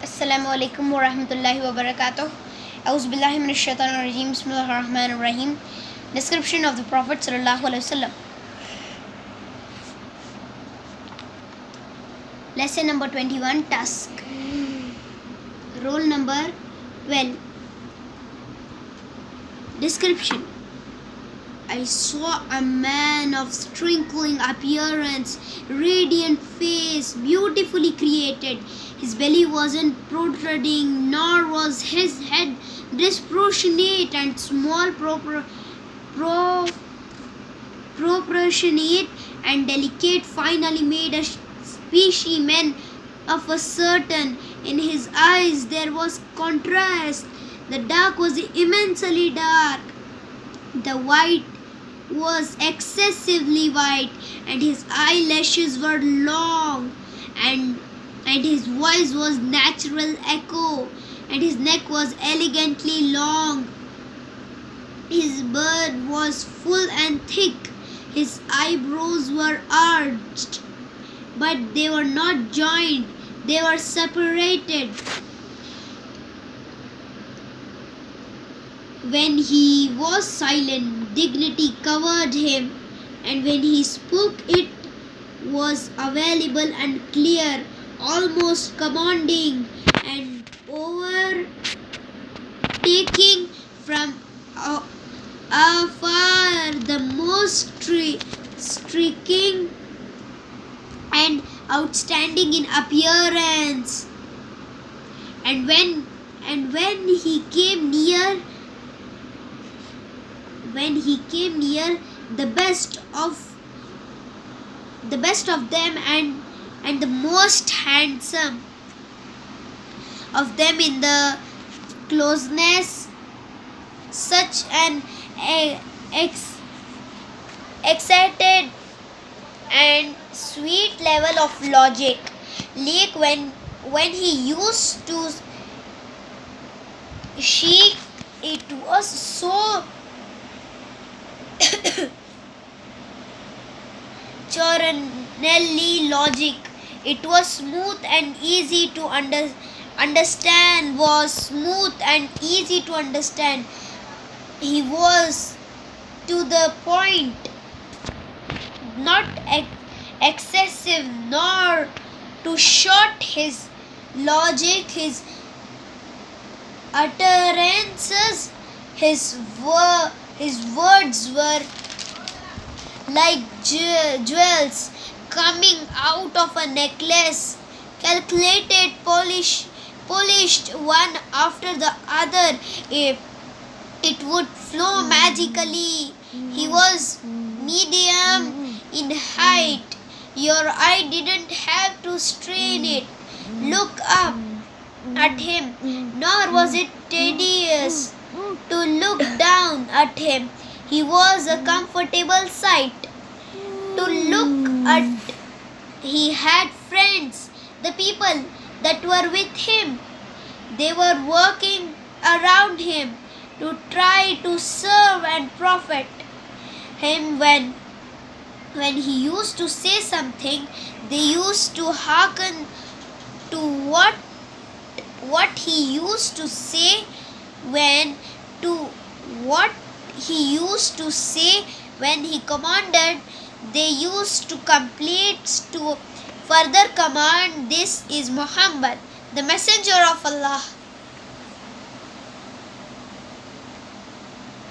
Assalamu alaikum wa rahmatullahi wa barakatuh. Auzubillahi minash shaitanir rajim. Bismillahir rahmanir rahim. Description of the Prophet sallallahu alaihi wasallam. Lesson number 21, Task. Roll number 12. Description. I saw a man of striking appearance, radiant face, beautifully created. His belly wasn't protruding, nor was his head disproportionate and small, proportionate and delicate. Finally made a specimen of a certain. In his eyes there was contrast. The dark was immensely dark. The white was excessively white, and his eyelashes were long, and his voice was natural echo, and his neck was elegantly long. His beard was full and thick. His eyebrows were arched, but they were not joined, they were separated. When he was silent, dignity covered him, and when he spoke, it was available and clear, almost commanding and overtaking from afar the most striking and outstanding in appearance. And when he came near, the best of them and the most handsome of them in the closeness, such an excited and sweet level of logic, like when he used to shake, it was so Choranelli logic. It was smooth and easy to understand. Was smooth and easy to understand. He was to the point, not excessive nor too short. His logic, his utterances, his words were like jewels coming out of a necklace, calculated, polished one after the other. It would flow magically. He was medium in height. Your eye didn't have to strain it, look up at him, nor was it tedious to look down at him. He was a comfortable sight to look at. He had friends, the people that were with him. They were working around him to try to serve and profit him. When he used to say something, they used to hearken to what he used to say. What he used to say when he commanded, they used to complete to further command. This is Muhammad, the messenger of Allah.